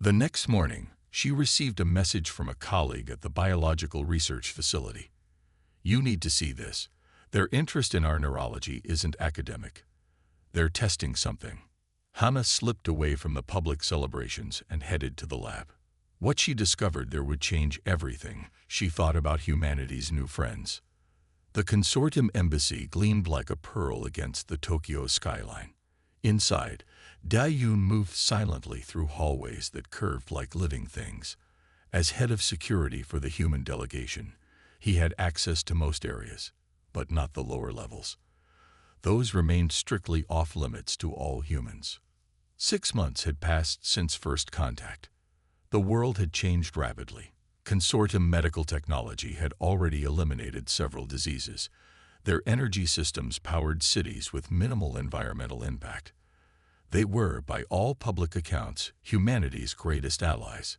The next morning, she received a message from a colleague at the biological research facility. "You need to see this. Their interest in our neurology isn't academic. They're testing something." Hannah slipped away from the public celebrations and headed to the lab. What she discovered there would change everything. She thought about humanity's new friends. The consortium embassy gleamed like a pearl against the Tokyo skyline. Inside, Dayun moved silently through hallways that curved like living things. As head of security for the human delegation, he had access to most areas, but not the lower levels. Those remained strictly off-limits to all humans. 6 months had passed since first contact. The world had changed rapidly. Consortium medical technology had already eliminated several diseases. Their energy systems powered cities with minimal environmental impact. They were, by all public accounts, humanity's greatest allies.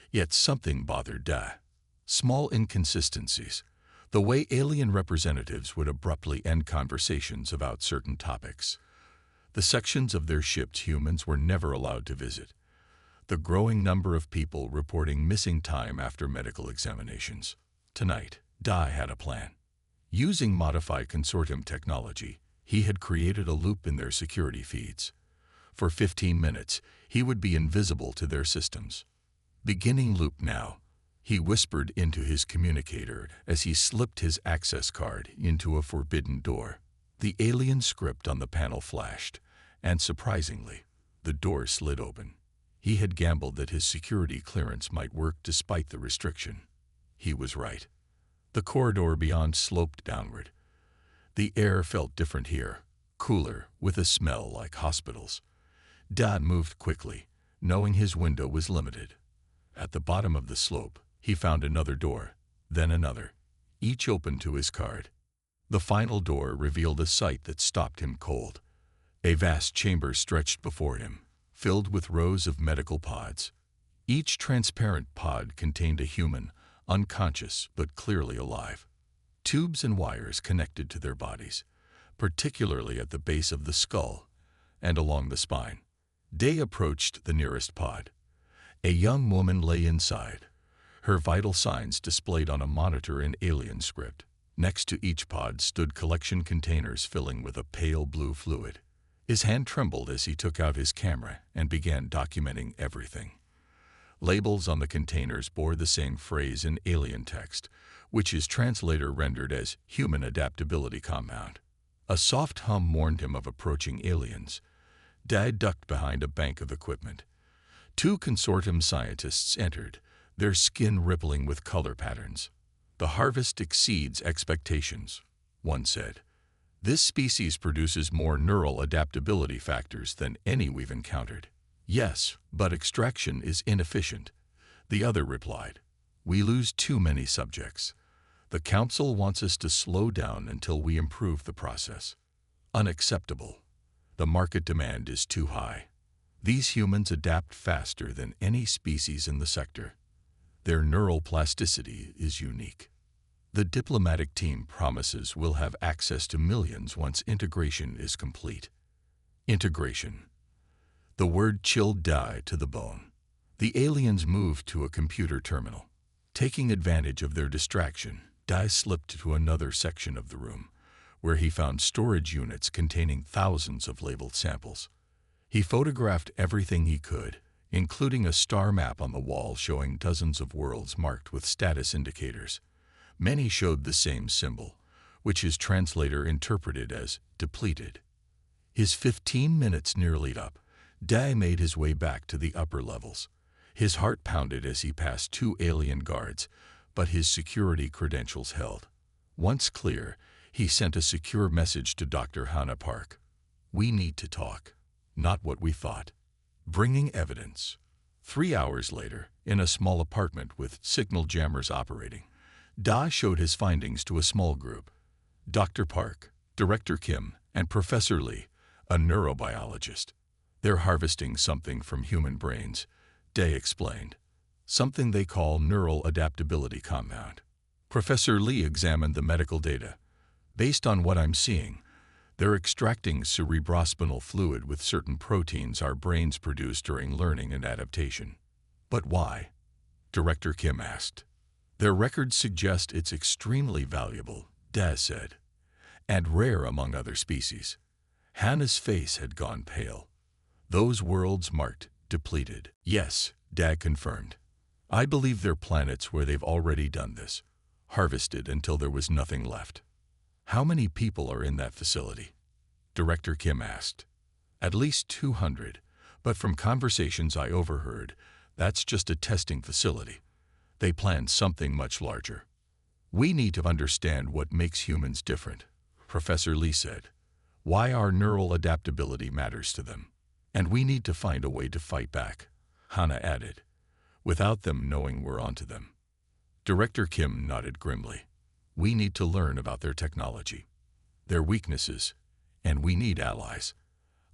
Yet something bothered Da. Small inconsistencies. The way alien representatives would abruptly end conversations about certain topics. The sections of their ships humans were never allowed to visit. The growing number of people reporting missing time after medical examinations. Tonight, Da had a plan. Using modified consortium technology, he had created a loop in their security feeds. For 15 minutes, he would be invisible to their systems. "Beginning loop now," he whispered into his communicator as he slipped his access card into a forbidden door. The alien script on the panel flashed, and surprisingly, the door slid open. He had gambled that his security clearance might work despite the restriction. He was right. The corridor beyond sloped downward. The air felt different here, cooler, with a smell like hospitals. Da moved quickly, knowing his window was limited. At the bottom of the slope, he found another door, then another, each open to his card. The final door revealed a sight that stopped him cold. A vast chamber stretched before him, filled with rows of medical pods. Each transparent pod contained a human, unconscious but clearly alive. Tubes and wires connected to their bodies, particularly at the base of the skull and along the spine. Day approached the nearest pod. A young woman lay inside, her vital signs displayed on a monitor in alien script. Next to each pod stood collection containers filling with a pale blue fluid. His hand trembled as he took out his camera and began documenting everything. Labels on the containers bore the same phrase in alien text, which his translator rendered as human adaptability compound. A soft hum warned him of approaching aliens. Dad ducked behind a bank of equipment. 2 consortium scientists entered, their skin rippling with color patterns. "The harvest exceeds expectations," one said. "This species produces more neural adaptability factors than any we've encountered." "Yes, but extraction is inefficient," the other replied. "We lose too many subjects. The Council wants us to slow down until we improve the process." "Unacceptable. The market demand is too high. These humans adapt faster than any species in the sector. Their neural plasticity is unique." The diplomatic team promises we'll have access to millions once integration is complete. Integration. The word chilled Da to the bone. The aliens moved to a computer terminal. Taking advantage of their distraction, Da slipped to another section of the room, where he found storage units containing thousands of labeled samples. He photographed everything he could, including a star map on the wall showing dozens of worlds marked with status indicators. Many showed the same symbol, which his translator interpreted as depleted. His 15 minutes nearly up, Da made his way back to the upper levels. His heart pounded as he passed 2 alien guards, but his security credentials held. Once clear, he sent a secure message to Dr. Hannah Park. "We need to talk. Not what we thought. Bringing evidence." 3 hours later, in a small apartment with signal jammers operating, Da showed his findings to a small group. Dr. Park, Director Kim, and Professor Lee, a neurobiologist. "They're harvesting something from human brains," Day explained. "Something they call neural adaptability compound." Professor Lee examined the medical data. "Based on what I'm seeing, they're extracting cerebrospinal fluid with certain proteins our brains produce during learning and adaptation. But why? Director Kim asked. Their records suggest it's extremely valuable, Daz said, and rare among other species. Hannah's face had gone pale. Those worlds marked depleted. Yes, Daz confirmed. I believe they're planets where they've already done this, harvested until there was nothing left. How many people are in that facility? Director Kim asked. At least 200, but from conversations I overheard, that's just a testing facility. They plan something much larger. We need to understand what makes humans different, Professor Lee said. Why our neural adaptability matters to them. And we need to find a way to fight back, Hannah added, without them knowing we're onto them. Director Kim nodded grimly. We need to learn about their technology, their weaknesses, and we need allies.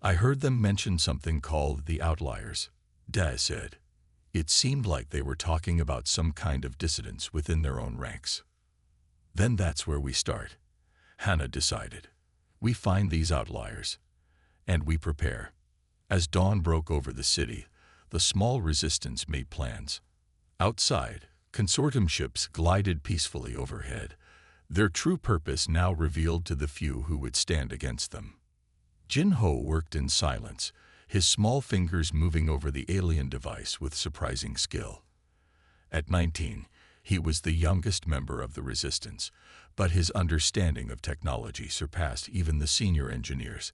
I heard them mention something called the Outliers, Daz said. It seemed like they were talking about some kind of dissidence within their own ranks. Then that's where we start, Hannah decided. We find these outliers, and we prepare. As dawn broke over the city, the small resistance made plans. Outside, consortium ships glided peacefully overhead, their true purpose now revealed to the few who would stand against them. Jin-Ho worked in silence, his small fingers moving over the alien device with surprising skill. At 19, he was the youngest member of the resistance, but his understanding of technology surpassed even the senior engineers.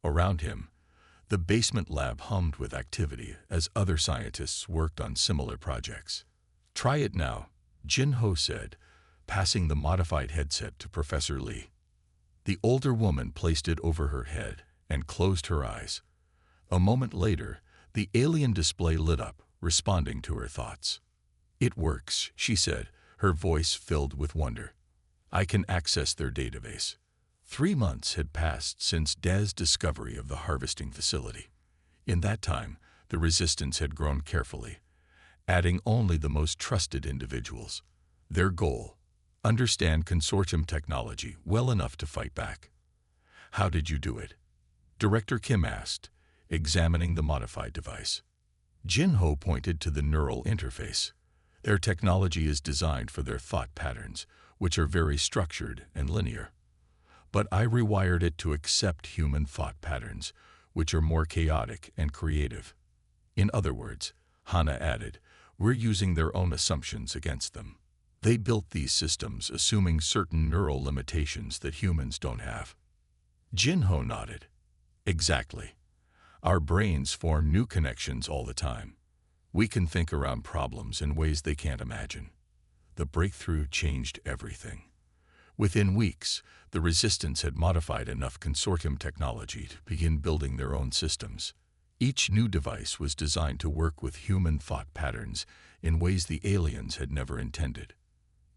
Around him, the basement lab hummed with activity as other scientists worked on similar projects. Try it now, Jin-Ho said, passing the modified headset to Professor Lee. The older woman placed it over her head and closed her eyes. A moment later, the alien display lit up, responding to her thoughts. It works, she said, her voice filled with wonder. I can access their database. 3 months had passed since Daz's discovery of the harvesting facility. In that time, the resistance had grown carefully, adding only the most trusted individuals. Their goal: understand consortium technology well enough to fight back. How did you do it? Director Kim asked, examining the modified device. Jin-Ho pointed to the neural interface. Their technology is designed for their thought patterns, which are very structured and linear. But I rewired it to accept human thought patterns, which are more chaotic and creative. In other words, Hannah added, we're using their own assumptions against them. They built these systems assuming certain neural limitations that humans don't have. Jin-Ho nodded. Exactly. Our brains form new connections all the time. We can think around problems in ways they can't imagine. The breakthrough changed everything. Within weeks, the resistance had modified enough consortium technology to begin building their own systems. Each new device was designed to work with human thought patterns in ways the aliens had never intended.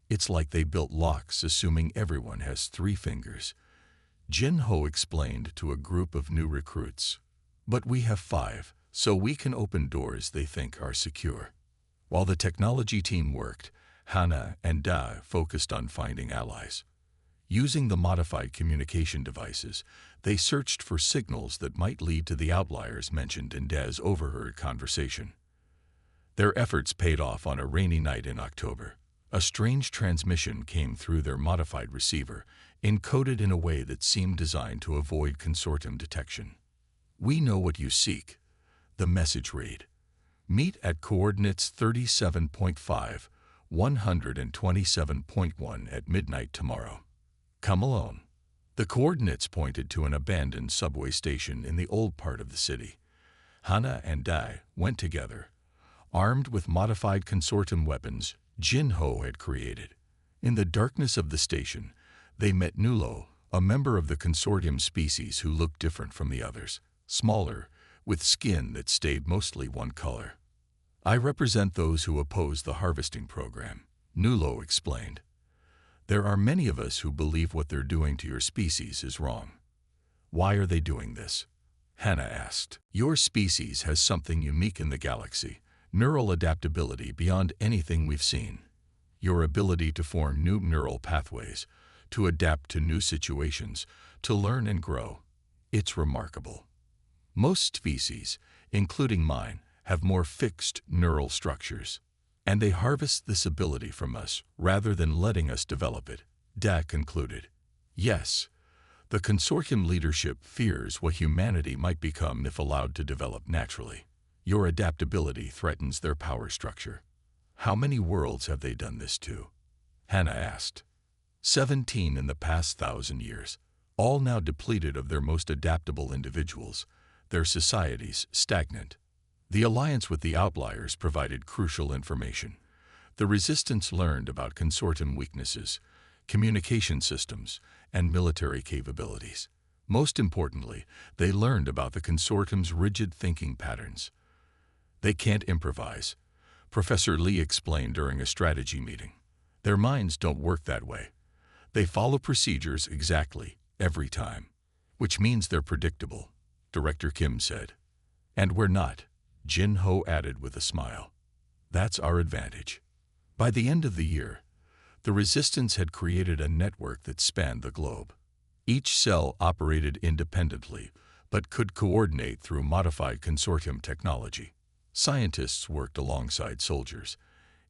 It's like they built locks assuming everyone has 3 fingers. Jin-Ho explained to a group of new recruits. But we have 5, so we can open doors they think are secure. While the technology team worked, Hannah and Da focused on finding allies. Using the modified communication devices, they searched for signals that might lead to the outliers mentioned in Da's overheard conversation. Their efforts paid off on a rainy night in October. A strange transmission came through their modified receiver, encoded in a way that seemed designed to avoid consortium detection. We know what you seek, the message read. Meet at coordinates 37.5, 127.1 at midnight tomorrow. Come alone. The coordinates pointed to an abandoned subway station in the old part of the city. Hannah and Dai went together, armed with modified consortium weapons Jin-Ho had created. In the darkness of the station, they met Nulo, a member of the consortium species who looked different from the others, smaller, with skin that stayed mostly one color. I represent those who oppose the harvesting program, Nulo explained. There are many of us who believe what they're doing to your species is wrong. Why are they doing this? Hannah asked. Your species has something unique in the galaxy, neural adaptability beyond anything we've seen. Your ability to form new neural pathways, to adapt to new situations, to learn and grow. It's remarkable. Most species, including mine, have more fixed neural structures. And they harvest this ability from us rather than letting us develop it, Da concluded. Yes, the consortium leadership fears what humanity might become if allowed to develop naturally. Your adaptability threatens their power structure. How many worlds have they done this to? Hannah asked. 17 in the past 1,000 years, all now depleted of their most adaptable individuals, their societies stagnant. The alliance with the outliers provided crucial information. The resistance learned about consortium weaknesses, communication systems, and military capabilities. Most importantly, they learned about the consortium's rigid thinking patterns. They can't improvise, Professor Lee explained during a strategy meeting. Their minds don't work that way. They follow procedures exactly, every time. Which means they're predictable, Director Kim said. And we're not, Jin Ho added with a smile. That's our advantage. By the end of the year, the resistance had created a network that spanned the globe. Each cell operated independently, but could coordinate through modified consortium technology. Scientists worked alongside soldiers,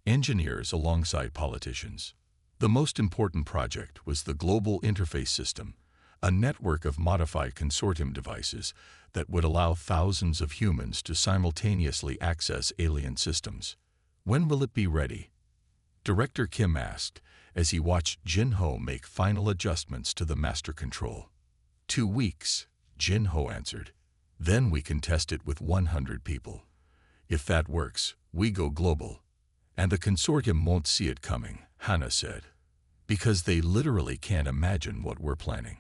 engineers alongside politicians. The most important project was the Global Interface System, a network of modified consortium devices that would allow thousands of humans to simultaneously access alien systems. When will it be ready? Director Kim asked as he watched Jin Ho make final adjustments to the master control. 2 weeks, Jin Ho answered. Then we can test it with 100 people. If that works, we go global. And the consortium won't see it coming, Hannah said. Because they literally can't imagine what we're planning.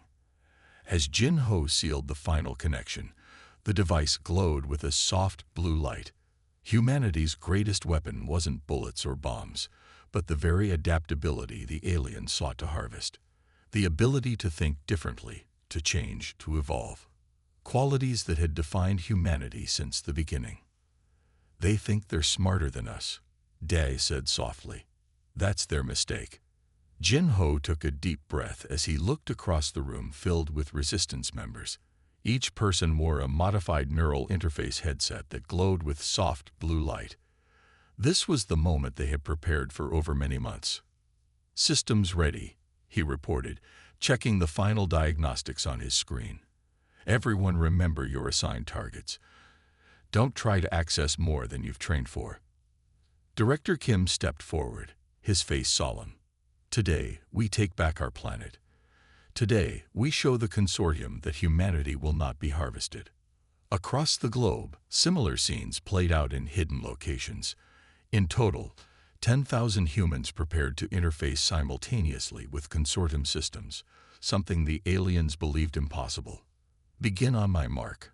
As Jin Ho sealed the final connection, the device glowed with a soft blue light. Humanity's greatest weapon wasn't bullets or bombs, but the very adaptability the aliens sought to harvest. The ability to think differently, to change, to evolve. Qualities that had defined humanity since the beginning. They think they're smarter than us, Dae said softly. That's their mistake. Jin Ho took a deep breath as he looked across the room filled with resistance members. Each person wore a modified neural interface headset that glowed with soft blue light. This was the moment they had prepared for over many months. Systems ready, he reported, checking the final diagnostics on his screen. Everyone remember your assigned targets. Don't try to access more than you've trained for. Director Kim stepped forward, his face solemn. Today, we take back our planet. Today, we show the consortium that humanity will not be harvested. Across the globe, similar scenes played out in hidden locations. In total, 10,000 humans prepared to interface simultaneously with consortium systems, something the aliens believed impossible. Begin on my mark,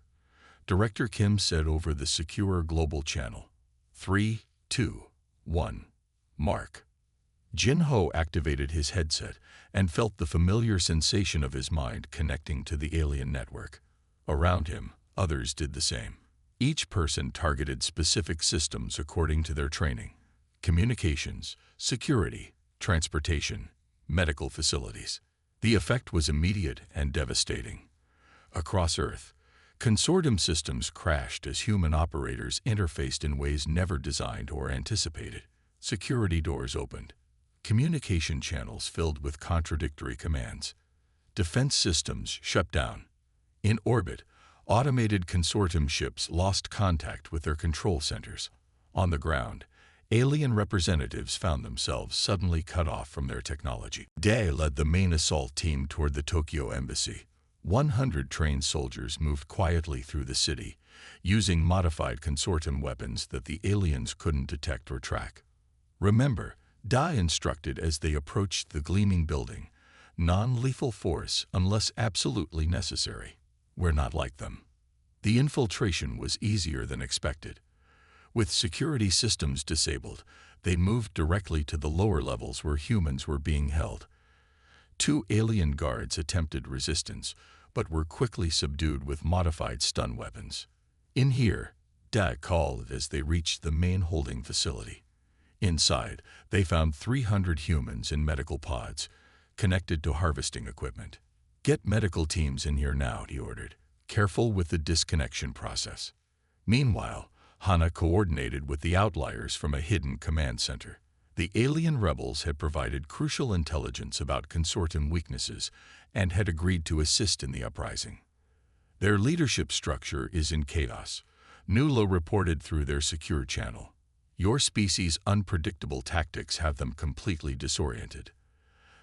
Director Kim said over the secure global channel. 3, 2, 1, mark. Jin Ho activated his headset and felt the familiar sensation of his mind connecting to the alien network. Around him, others did the same. Each person targeted specific systems according to their training: communications, security, transportation, medical facilities. The effect was immediate and devastating. Across Earth, consortium systems crashed as human operators interfaced in ways never designed or anticipated. Security doors opened. Communication channels filled with contradictory commands. Defense systems shut down. In orbit, automated consortium ships lost contact with their control centers. On the ground, alien representatives found themselves suddenly cut off from their technology. Dae led the main assault team toward the Tokyo embassy. 100 trained soldiers moved quietly through the city, using modified consortium weapons that the aliens couldn't detect or track. Remember, Dae instructed as they approached the gleaming building, non-lethal force unless absolutely necessary. We're not like them. The infiltration was easier than expected. With security systems disabled, they moved directly to the lower levels where humans were being held. 2 alien guards attempted resistance, but were quickly subdued with modified stun weapons. In here, Dae called as they reached the main holding facility. Inside, they found 300 humans in medical pods, connected to harvesting equipment. Get medical teams in here now, he ordered. Careful with the disconnection process. Meanwhile, Hana coordinated with the outliers from a hidden command center. The alien rebels had provided crucial intelligence about consortium weaknesses and had agreed to assist in the uprising. Their leadership structure is in chaos, Nulo reported through their secure channel. Your species' unpredictable tactics have them completely disoriented.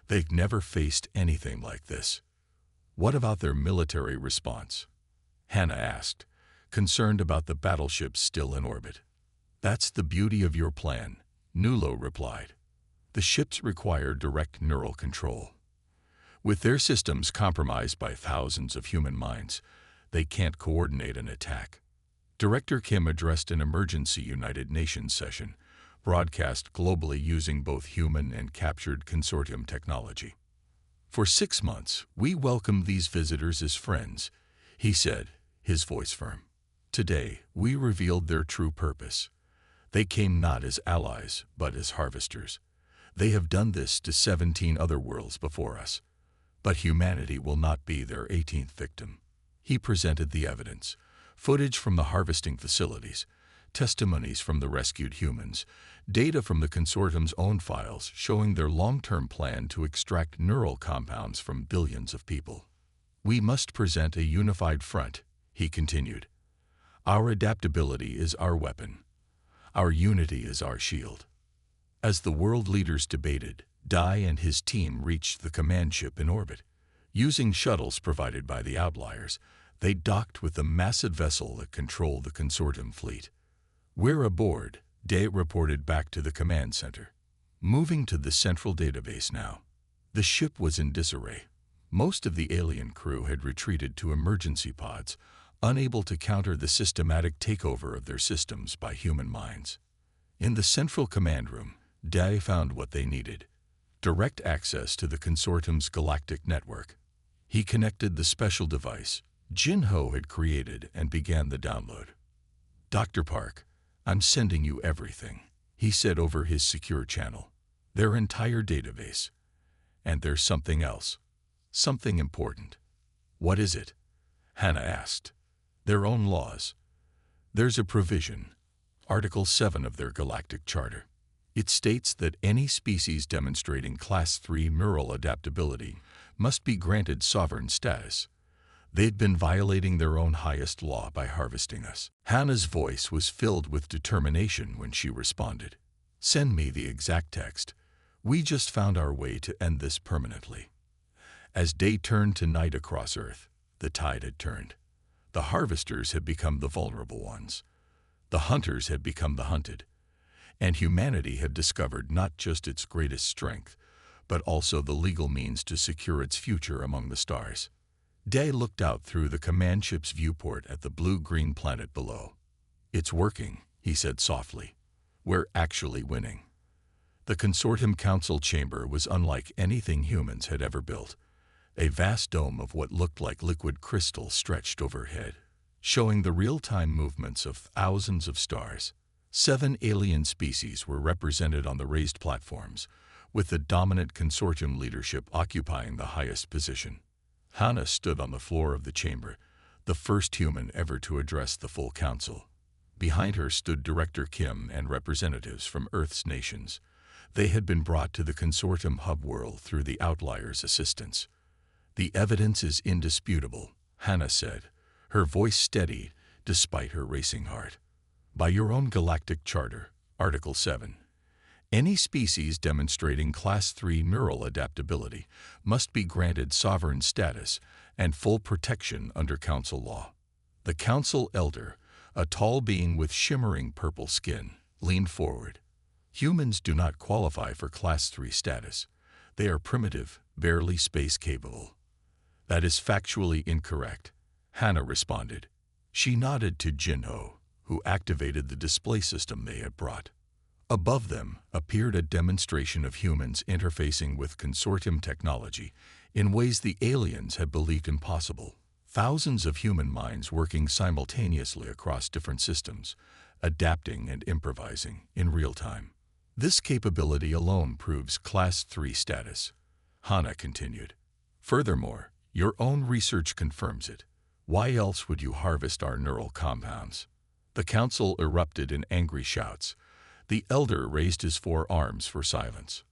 They've never faced anything like this. What about their military response? Hana asked, concerned about the battleships still in orbit. That's the beauty of your plan, Nulo replied. The ships require direct neural control. With their systems compromised by thousands of human minds, they can't coordinate an attack. Director Kim addressed an emergency United Nations session, broadcast globally using both human and captured consortium technology. For 6 months, we welcomed these visitors as friends, he said, his voice firm. Today, we revealed their true purpose. They came not as allies, but as harvesters. They have done this to 17 other worlds before us. But humanity will not be their 18th victim. He presented the evidence, footage from the harvesting facilities, testimonies from the rescued humans, data from the consortium's own files showing their long-term plan to extract neural compounds from billions of people. We must present a unified front, he continued. Our adaptability is our weapon. Our unity is our shield. As the world leaders debated, Dai and his team reached the command ship in orbit. Using shuttles provided by the outliers, they docked with the massive vessel that controlled the consortium fleet. We're aboard, Dai reported back to the command center. Moving to the central database now. The ship was in disarray. Most of the alien crew had retreated to emergency pods, unable to counter the systematic takeover of their systems by human minds. In the central command room, Dai found what they needed: direct access to the consortium's galactic network. He connected the special device Jinho had created and began the download. Dr. Park, I'm sending you everything, he said over his secure channel. Their entire database. And there's something else. Something important. What is it? Hana asked. Their own laws. There's a provision, Article 7 of their galactic charter. It states that any species demonstrating Class 3 neural adaptability must be granted sovereign status. They'd been violating their own highest law by harvesting us. Hana's voice was filled with determination when she responded. Send me the exact text. We just found our way to end this permanently. As day turned to night across Earth, the tide had turned. The harvesters had become the vulnerable ones. The hunters had become the hunted. And humanity had discovered not just its greatest strength, but also the legal means to secure its future among the stars. Dai looked out through the command ship's viewport at the blue-green planet below. It's working, he said softly. We're actually winning. The Consortium Council chamber was unlike anything humans had ever built. A vast dome of what looked like liquid crystal stretched overhead, showing the real-time movements of thousands of stars. 7 alien species were represented on the raised platforms, with the dominant consortium leadership occupying the highest position. Hana stood on the floor of the chamber, the first human ever to address the full council. Behind her stood Director Kim and representatives from Earth's nations. They had been brought to the consortium hub world through the Outliers' assistance. The evidence is indisputable, Hana said, her voice steady despite her racing heart. By your own galactic charter, Article 7, any species demonstrating Class 3 neural adaptability must be granted sovereign status and full protection under Council law. The Council Elder, a tall being with shimmering purple skin, leaned forward. Humans do not qualify for Class 3 status. They are primitive, barely space-capable. That is factually incorrect, Hana responded. She nodded to Jinho, who activated the display system they had brought. Above them appeared a demonstration of humans interfacing with consortium technology in ways the aliens had believed impossible. Thousands of human minds working simultaneously across different systems, adapting and improvising in real time. This capability alone proves Class 3 status, Hana continued. Furthermore, your own research confirms it. Why else would you harvest our neural compounds? The council erupted in angry shouts. The elder raised his forearms for silence.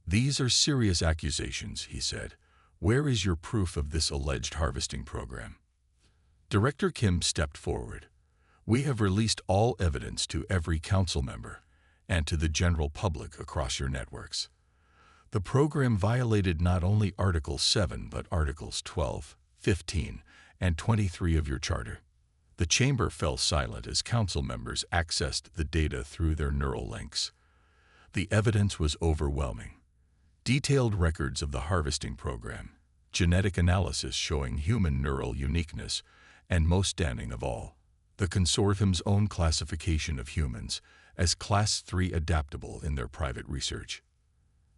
"These are serious accusations," he said. "Where is your proof of this alleged harvesting program?" Director Kim stepped forward. "We have released all evidence to every council member and to the general public across your networks. The program violated not only Article 7 but Articles 12, 15, and 23 of your charter." The chamber fell silent as council members accessed the data through their neural links. The evidence was overwhelming. Detailed records of the harvesting program, genetic analysis showing human neural uniqueness, and most stunning of all, the consortium's own classification of humans as Class 3 adaptable in their private research.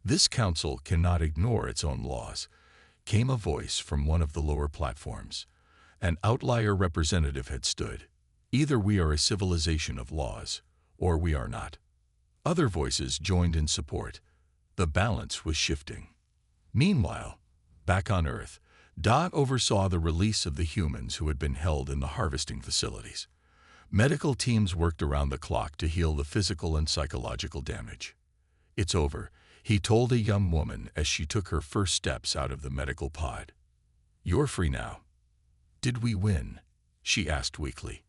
"This council cannot ignore its own laws," came a voice from one of the lower platforms. An outlier representative had stood. "Either we are a civilization of laws, or we are not." Other voices joined in support. The balance was shifting. Meanwhile, back on Earth, Da oversaw the release of the humans who had been held in the harvesting facilities. Medical teams worked around the clock to heal the physical and psychological damage. "It's over," he told a young woman as she took her first steps out of the medical pod. "You're free now." "Did we win?" she asked weakly.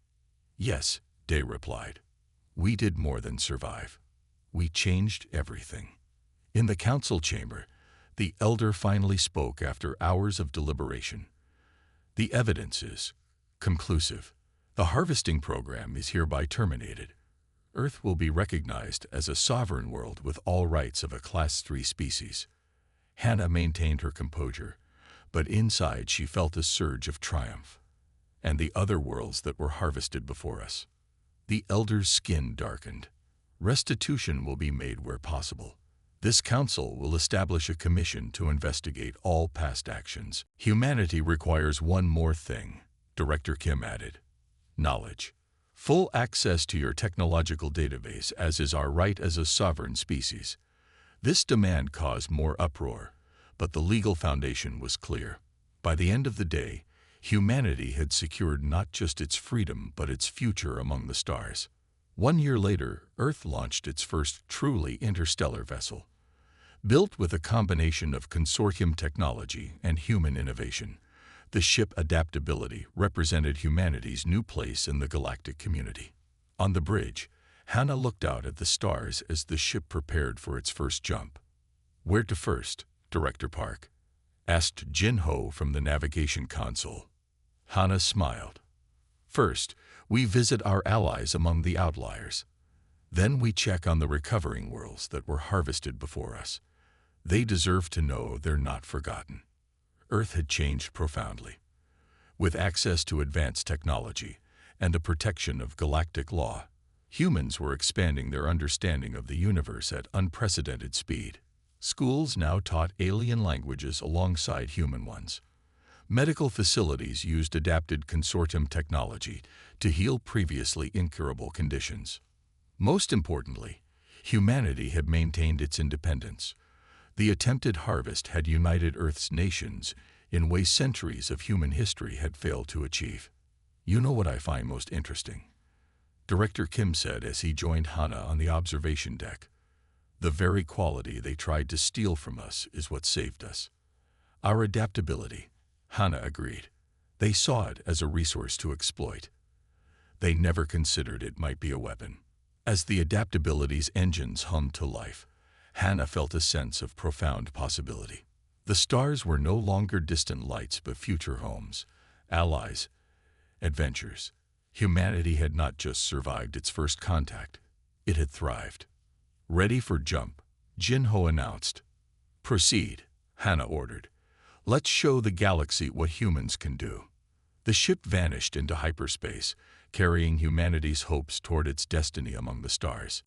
"Yes," Day replied. "We did more than survive. We changed everything." In the council chamber, the elder finally spoke after hours of deliberation. "The evidence is conclusive. The harvesting program is hereby terminated. Earth will be recognized as a sovereign world with all rights of a Class 3 species." Hannah maintained her composure, but inside she felt a surge of triumph. "And the other worlds that were harvested before us." The elder's skin darkened. "Restitution will be made where possible. This council will establish a commission to investigate all past actions. Humanity requires one more thing," Director Kim added. "Knowledge. Full access to your technological database, as is our right as a sovereign species." This demand caused more uproar, but the legal foundation was clear. By the end of the day, humanity had secured not just its freedom but its future among the stars. 1 year later, Earth launched its first truly interstellar vessel. Built with a combination of consortium technology and human innovation, the ship Adaptability represented humanity's new place in the galactic community. On the bridge, Hannah looked out at the stars as the ship prepared for its first jump. "Where to first, Director Park?" asked Jin Ho from the navigation console. Hannah smiled. "First, we visit our allies among the outliers. Then we check on the recovering worlds that were harvested before us. They deserve to know they're not forgotten." Earth had changed profoundly. With access to advanced technology and the protection of galactic law, humans were expanding their understanding of the universe at unprecedented speed. Schools now taught alien languages alongside human ones. Medical facilities used adapted consortium technology to heal previously incurable conditions. Most importantly, humanity had maintained its independence. The attempted harvest had united Earth's nations in ways centuries of human history had failed to achieve. "You know what I find most interesting?" Director Kim said as he joined Hannah on the observation deck. "The very quality they tried to steal from us is what saved us." "Our adaptability," Hannah agreed. "They saw it as a resource to exploit. They never considered it might be a weapon." As the adaptability's engines hummed to life, Hannah felt a sense of profound possibility. The stars were no longer distant lights but future homes, allies, adventures. Humanity had not just survived its first contact, it had thrived. "Ready for jump," Jin Ho announced. "Proceed," Hannah ordered. "Let's show the galaxy what humans can do." The ship vanished into hyperspace, carrying humanity's hopes toward its destiny among the stars.